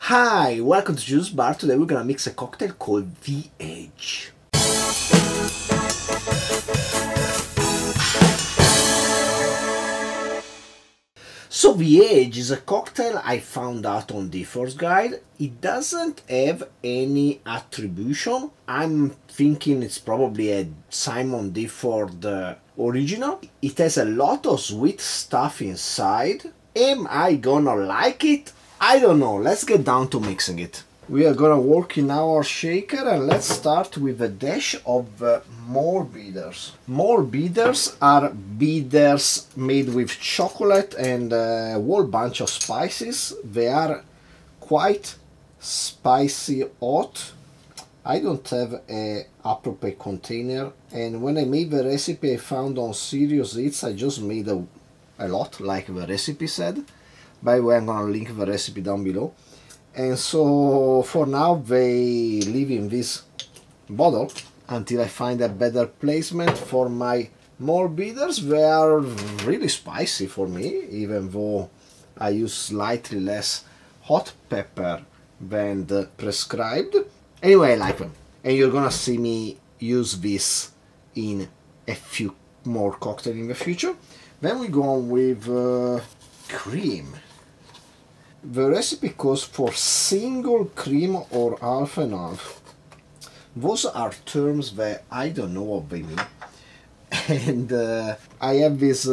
Hi, welcome to Juice Bar. Today we're gonna mix a cocktail called The Edge. So The Edge is a cocktail I found out on Difford's Guide. It doesn't have any attribution. I'm thinking it's probably a Simon Difford original. It has a lot of sweet stuff inside. Am I gonna like it? I don't know. Let's get down to mixing it. We are gonna work in our shaker and let's start with a dash of more bitters. More bitters are bitters made with chocolate and a whole bunch of spices. They are quite spicy hot. I don't have a appropriate container, and when I made the recipe I found on Serious Eats, I just made a lot like the recipe said. By the way, I'm gonna link the recipe down below. And so for now they live in this bottle until I find a better placement for my more bitters. They are really spicy for me, even though I use slightly less hot pepper than the prescribed. Anyway, I like them, and you're gonna see me use this in a few more cocktails in the future. Then we go on with cream. The recipe calls for single cream or half and half. Those are terms that I don't know what they mean. And I have this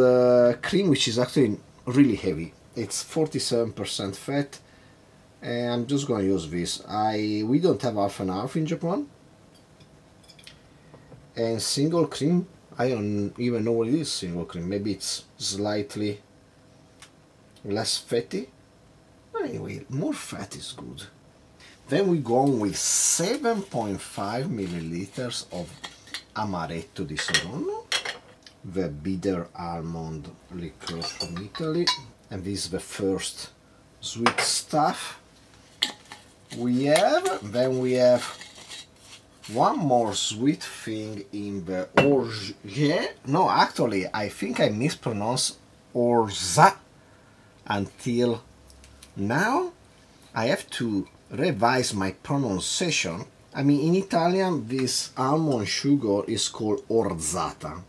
cream which is actually really heavy. It's 47% fat, and I'm just gonna use this. We don't have half and half in Japan. And single cream, I don't even know what it is. Single cream, maybe it's slightly less fatty. Anyway, more fat is good. Then we go on with 7.5 milliliters of Amaretto di Saronno, the bitter almond liqueur from Italy, and this is the first sweet stuff we have. Then we have one more sweet thing in the orge. No, actually, I think I mispronounced orza until now. I have to revise my pronunciation. I mean, in Italian this almond sugar is called orzata,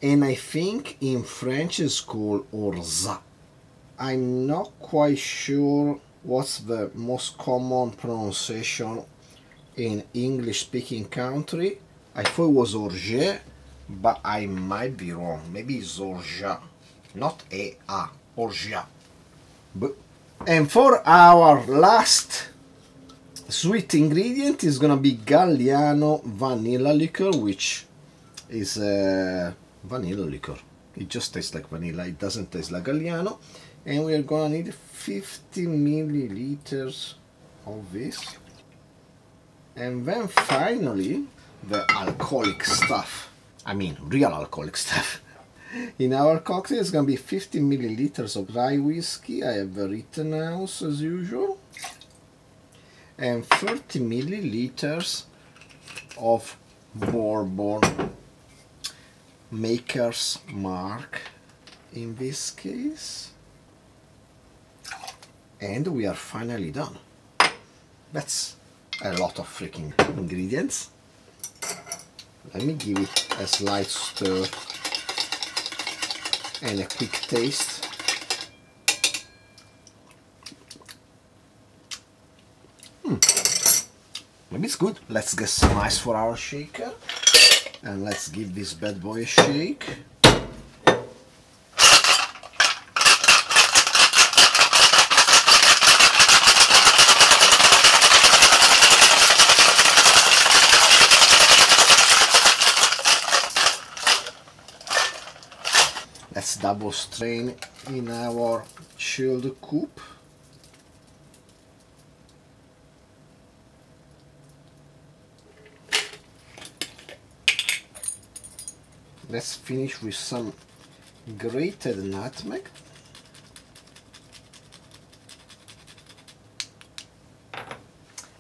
and I think in French it's called orza. I'm not quite sure what's the most common pronunciation in English speaking country. I thought it was orge, but I might be wrong. Maybe it's orja, not a orgia. But and for our last sweet ingredient is gonna be Galliano vanilla liquor, which is vanilla liquor. It just tastes like vanilla, it doesn't taste like Galliano. And we are gonna need 50 milliliters of this. And then finally the alcoholic stuff. I mean real alcoholic stuff. In our cocktail it's gonna be 50 milliliters of rye whiskey. I have the Rittenhouse as usual, and 30 milliliters of bourbon, Maker's Mark in this case, and we are finally done. That's a lot of freaking ingredients. Let me give it a slight stir and a quick taste. Maybe it's good. Let's get some ice for our shaker and let's give this bad boy a shake. Let's double strain in our chilled coupe. Let's finish with some grated nutmeg.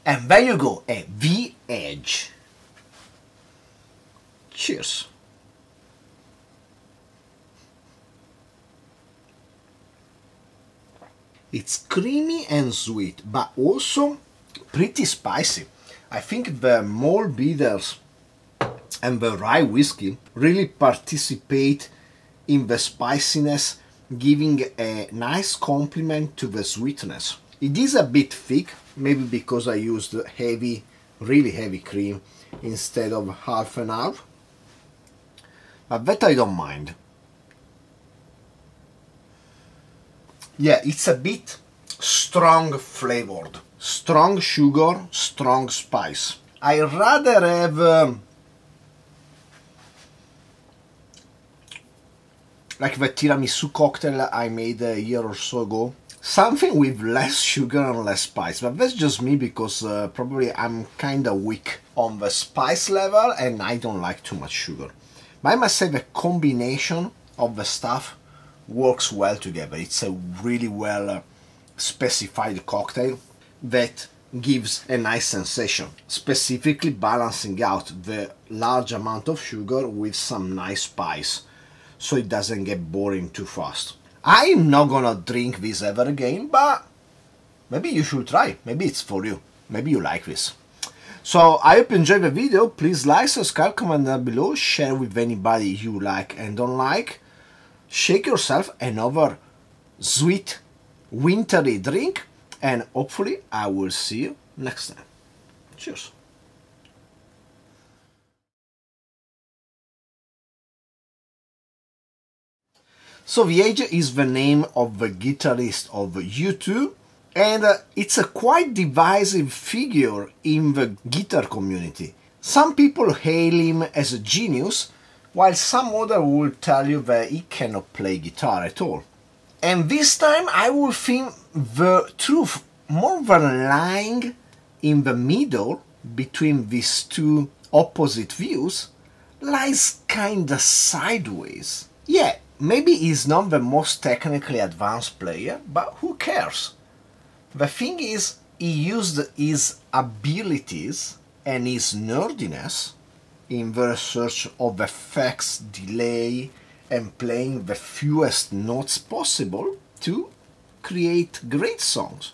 And there you go, a The Edge. Cheers. It's creamy and sweet, but also pretty spicy. I think the malt bitters and the rye whiskey really participate in the spiciness, giving a nice complement to the sweetness. It is a bit thick, maybe because I used heavy, really heavy cream instead of half and half, but that I don't mind. Yeah, it's a bit strong flavored, strong sugar, strong spice. I rather have like the tiramisu cocktail I made a year or so ago, something with less sugar and less spice, but that's just me because probably I'm kinda weak on the spice level and I don't like too much sugar. But I must say the combination of the stuff works well together. It's a really well specified cocktail that gives a nice sensation, specifically balancing out the large amount of sugar with some nice spice, so it doesn't get boring too fast. I'm not gonna drink this ever again, but maybe you should try. Maybe it's for you. Maybe you like this. So I hope you enjoyed the video. Please like, subscribe, comment down below, share with anybody you like and don't like. Shake yourself another sweet wintry drink, and hopefully I will see you next time. Cheers. So Viege is the name of the guitarist of U2, and it's a quite divisive figure in the guitar community. Some people hail him as a genius, while some other will tell you that he cannot play guitar at all. And this time I will think the truth, more than lying in the middle between these two opposite views, lies kinda sideways. Yeah, maybe he's not the most technically advanced player, but who cares? The thing is, he used his abilities and his nerdiness in the research of effects, delay, and playing the fewest notes possible to create great songs.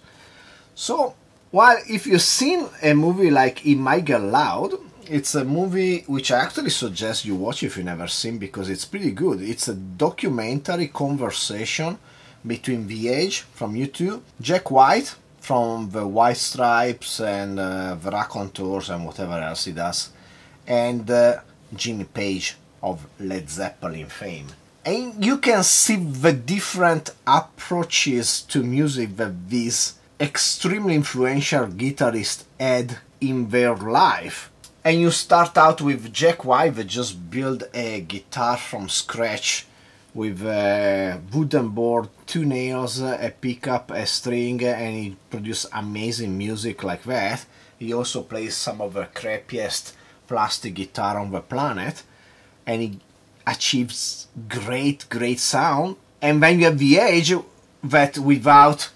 So, while if you've seen a movie like It Might Get Loud, it's a movie which I actually suggest you watch if you've never seen, because it's pretty good. It's a documentary conversation between Viege from U2, Jack White from the White Stripes and the Raconteurs and whatever else he does, and Jimmy Page of Led Zeppelin fame. And you can see the different approaches to music that these extremely influential guitarists had in their life. And you start out with Jack White that just built a guitar from scratch with a wooden board, 2 nails, a pickup, a string, and he produced amazing music like that. He also plays some of the crappiest plastic guitar on the planet, and he achieves great sound. And then you have Viege that without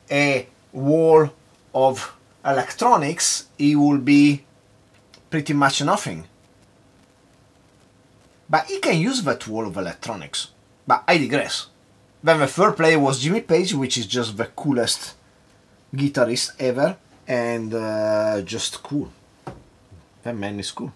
a wall of electronics, he will be pretty much nothing. But he can use that wall of electronics. But I digress. Then the third player was Jimmy Page, which is just the coolest guitarist ever, and just cool. That man is cool.